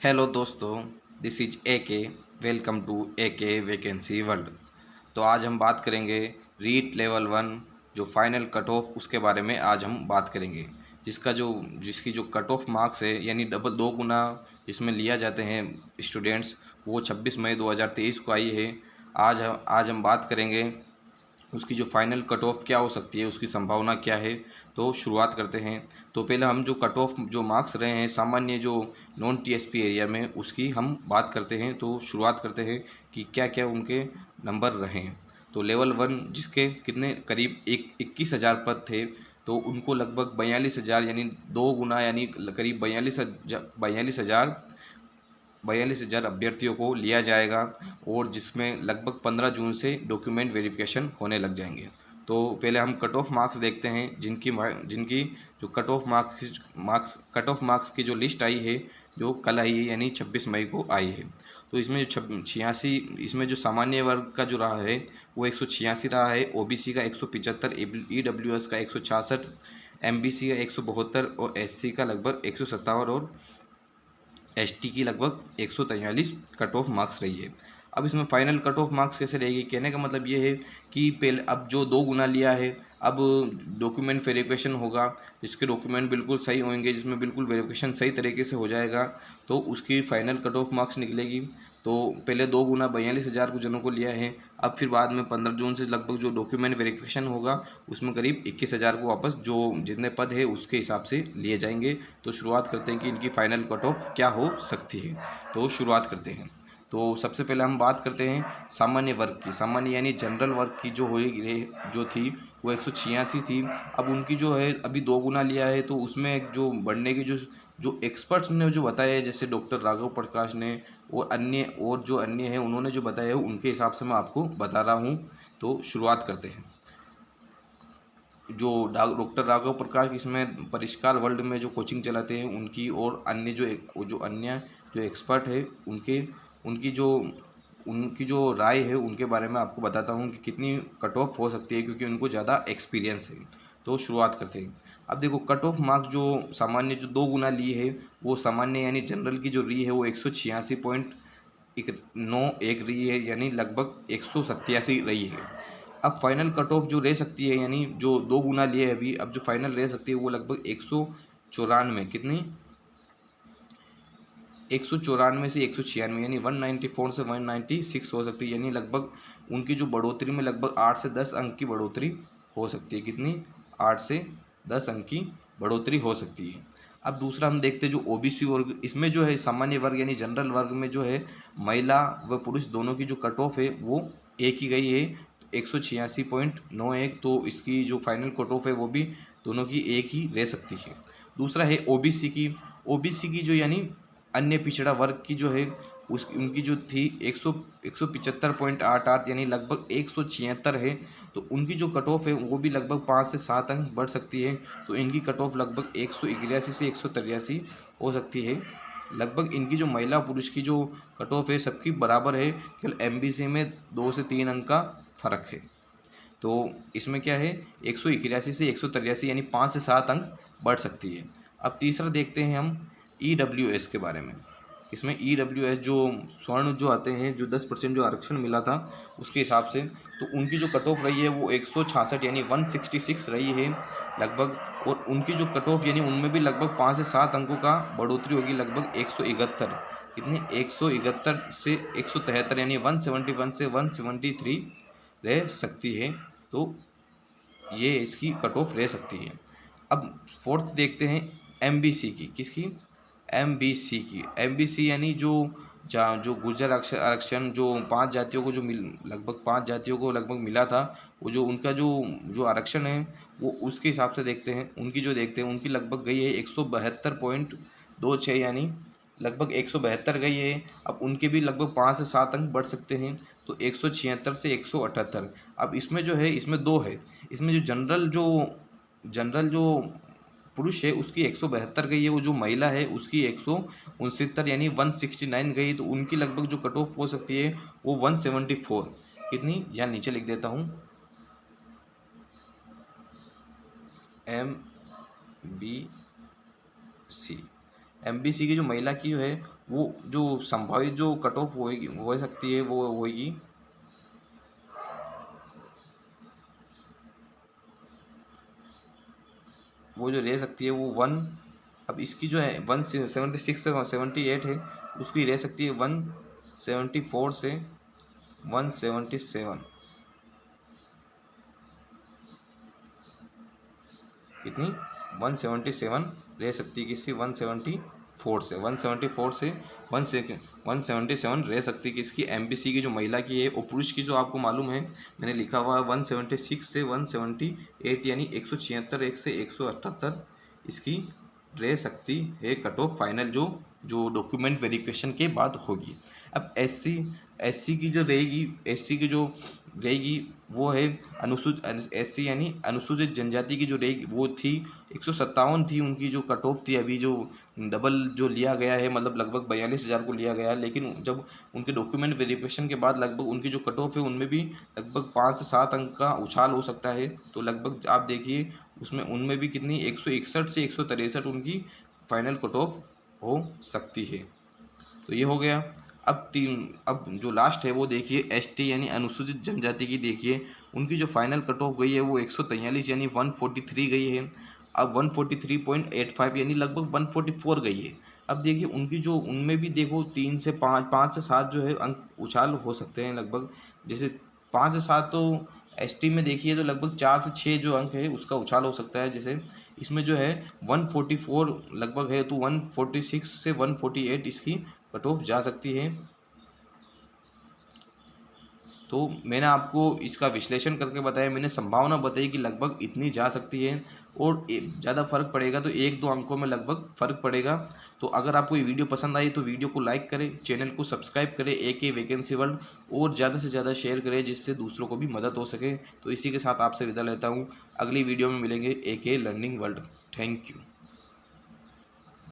Hello दोस्तों, this is a के। Welcome to ए के वैकेंसी वर्ल्ड। तो आज हम बात करेंगे रीट लेवल वन जो फाइनल कट ऑफ उसके बारे में आज हम बात करेंगे। जिसकी जो कट ऑफ मार्क्स है यानी डबल दो गुना जिसमें लिया जाते हैं स्टूडेंट्स, वो 26 मई 2023 को आई है। आज हम बात करेंगे उसकी जो फाइनल कट ऑफ क्या हो सकती है, उसकी संभावना क्या है। तो शुरुआत करते हैं। तो पहले हम जो कट ऑफ जो मार्क्स रहे हैं सामान्य जो नॉन टीएसपी एरिया में, उसकी हम बात करते हैं। तो शुरुआत करते हैं कि क्या क्या उनके नंबर रहे हैं। तो लेवल वन जिसके कितने करीब 21,000 पद थे, तो उनको लगभग 42,000 यानी दो गुना यानी करीब 42,000 अभ्यर्थियों को लिया जाएगा। और जिसमें लगभग 15 जून से डॉक्यूमेंट वेरिफिकेशन होने लग जाएंगे। तो पहले हम कट ऑफ मार्क्स देखते हैं जिनकी जो कट ऑफ मार्क्स की जो लिस्ट आई है, जो कल आई है यानी 26 मई को आई है। तो इसमें जो 86, इसमें जो सामान्य वर्ग का जो रहा है वो 186 रहा है, ओबीसी का 175, ईडब्ल्यूएस का 166, एमबीसी का 172 और एससी का लगभग 157 और एसटी की लगभग 143 कट ऑफ मार्क्स रही है। अब इसमें फाइनल कट ऑफ मार्क्स कैसे रहेगी, कहने का मतलब ये है कि पहले अब जो दो गुना लिया है, अब डॉक्यूमेंट वेरिफिकेशन होगा। जिसके डॉक्यूमेंट बिल्कुल सही होंगे, जिसमें बिल्कुल वेरिफिकेशन सही तरीके से हो जाएगा, तो उसकी फाइनल कट ऑफ मार्क्स निकलेगी। तो पहले दो गुना 42,000 को जनों को लिया है। अब फिर बाद में 15 जून से लगभग जो डॉक्यूमेंट वेरिफिकेशन होगा, उसमें करीब 21,000 को वापस जो जितने पद है उसके हिसाब से लिए जाएंगे। तो शुरुआत करते हैं कि इनकी फाइनल कट ऑफ क्या हो सकती है। तो शुरुआत करते हैं। तो सबसे पहले हम बात करते हैं सामान्य वर्ग की। सामान्य यानी जनरल वर्ग की जो थी वो 186 थी। अब उनकी जो है अभी दो गुना लिया है, तो उसमें जो बढ़ने की जो जो एक्सपर्ट्स ने जो बताया है, जैसे डॉक्टर राघव प्रकाश ने और जो अन्य हैं उन्होंने जो बताया है, उनके हिसाब से मैं आपको बता रहा हूँ। तो शुरुआत करते हैं। जो डॉक्टर राघव प्रकाश इसमें परिष्कार वर्ल्ड में जो कोचिंग चलाते हैं उनकी, और अन्य जो एक्सपर्ट है उनके उनकी जो राय है उनके बारे में आपको बताता हूँ कि कितनी कट ऑफ हो सकती है, क्योंकि उनको ज़्यादा एक्सपीरियंस है। तो शुरुआत करते हैं। अब देखो, कट ऑफ मार्क्स जो सामान्य जो दो गुना ली है, वो सामान्य यानी जनरल की जो रही है वो 186.91 रही है, यानी लगभग 187 रही है। अब फाइनल कट ऑफ जो रह सकती है, यानी जो दो गुना लिए है अभी, अब जो फाइनल रह सकती है वो लगभग 194, कितनी 194 से 196, यानी 194 से 196 हो सकती है। यानी लगभग उनकी जो बढ़ोतरी में लगभग 8 से 10 अंक की बढ़ोतरी हो सकती है। कितनी 8 से 10 अंक की बढ़ोतरी हो सकती है। अब दूसरा हम देखते हैं जो ओबीसी वर्ग, इसमें जो है सामान्य वर्ग यानी जनरल वर्ग में जो है महिला व पुरुष दोनों की जो कट ऑफ है वो एक ही गई है, 186.91। तो इसकी जो फाइनल कट ऑफ है वो भी दोनों की एक ही रह सकती है। दूसरा है ओबीसी की जो यानी अन्य पिछड़ा वर्ग की जो है उस उनकी जो थी 175.88, यानी लगभग 176 है। तो उनकी जो कट ऑफ है वो भी लगभग 5 से 7 अंक बढ़ सकती है। तो इनकी कट ऑफ लगभग 181 से 183 हो सकती है। लगभग इनकी जो महिला पुरुष की जो कट ऑफ है सबकी बराबर है, केवल एमबीसी में 2 से 3 अंक का फर्क है। तो इसमें क्या है, 181 से 183 यानी 5 से 7 अंक बढ़ सकती है। अब तीसरा देखते हैं हम ईडब्ल्यूएस के बारे में। इसमें ईडब्ल्यूएस जो स्वर्ण जो आते हैं, जो 10% जो आरक्षण मिला था उसके हिसाब से, तो उनकी जो कट ऑफ रही है वो 166 यानी 166 रही है लगभग। और उनकी जो कट ऑफ यानी उनमें भी लगभग 5 से 7 अंकों का बढ़ोतरी होगी, लगभग 171, कितनी 171 से 173, यानी 171 से 173 रह सकती है। तो ये इसकी कट ऑफ रह सकती है। अब फोर्थ देखते हैं एमबीसी की। किसकी, एमबीसी की। एमबीसी यानी जो गुर्जर आरक्षण जो पांच जातियों को जो लगभग पांच जातियों को लगभग मिला था, वो जो उनका जो आरक्षण है वो उसके हिसाब से देखते हैं। उनकी लगभग गई है 172.26, यानी लगभग 172 गई है। अब उनके भी लगभग 5 से 7 अंक बढ़ सकते हैं। तो 176 से 178। अब इसमें जो है, इसमें दो है। इसमें जो जनरल जो पुरुष है उसकी 172 गई है, वो जो महिला है उसकी 169 यानी 169 गई। तो उनकी लगभग जो कट ऑफ हो सकती है वो 174, कितनी, यहाँ नीचे लिख देता हूँ, एम बी सी एमबीसी की जो महिला की जो है वो जो संभावित जो कट ऑफ होएगी हो सकती है वो होएगी वो जो रह सकती है वो वन, अब इसकी जो है 176 से 78 है, उसकी रह सकती है 174 से 177। कितनी? 177 रह सकती है किसकी? 174 से 177 रह सकती है किसकी? एमबीसी की जो महिला की है। और पुरुष की जो आपको मालूम है मैंने लिखा हुआ है 176 से 178, यानी 176 एक से 178 इसकी रह सकती है कट ऑफ फाइनल जो डॉक्यूमेंट वेरिफिकेशन के बाद होगी। अब एससी की जो रहेगी, एससी की जो रहेगी वो है अनुसूचित एससी यानी अनुसूचित जनजाति की जो रहेगी वो थी 157 थी उनकी जो कट ऑफ थी। अभी जो डबल जो लिया गया है मतलब लगभग 42,000 को लिया गया है, लेकिन जब उनके डॉक्यूमेंट वेरिफिकेशन के बाद लगभग उनकी जो कट ऑफ है उनमें भी लगभग 5 से 7 अंक का उछाल हो सकता है। तो लगभग आप देखिए उसमें उनमें भी कितनी 161 से 163 उनकी फाइनल कट ऑफ हो सकती है। तो ये हो गया। अब जो लास्ट है वो देखिए एसटी यानी अनुसूचित जनजाति की। देखिए उनकी जो फाइनल कट ऑफ गई है वो 143 यानी 143 गई है। अब 143.85 यानी लगभग 144 गई है। अब देखिए उनकी जो उनमें भी देखो 3 से 5, 5 से 7 जो है अंक उछाल हो सकते हैं लगभग। जैसे 5 से 7 तो एसटी में देखिए तो लगभग 4 से 6 जो अंक है उसका उछाल हो सकता है। जैसे इसमें जो है 144 लगभग है तो 146 से 148 इसकी कट ऑफ जा सकती है। तो मैंने आपको इसका विश्लेषण करके बताया, मैंने संभावना बताई कि लगभग इतनी जा सकती है। और ज़्यादा फर्क पड़ेगा तो 1-2 अंकों में लगभग फ़र्क पड़ेगा। तो अगर आपको ये वीडियो पसंद आई तो वीडियो को लाइक करें, चैनल को सब्सक्राइब करें AK वैकेंसी वर्ल्ड, और ज़्यादा से ज़्यादा शेयर करें जिससे दूसरों को भी मदद हो सके। तो इसी के साथ आपसे विदा लेता हूँ, अगली वीडियो में मिलेंगे AK learning world. Thank you.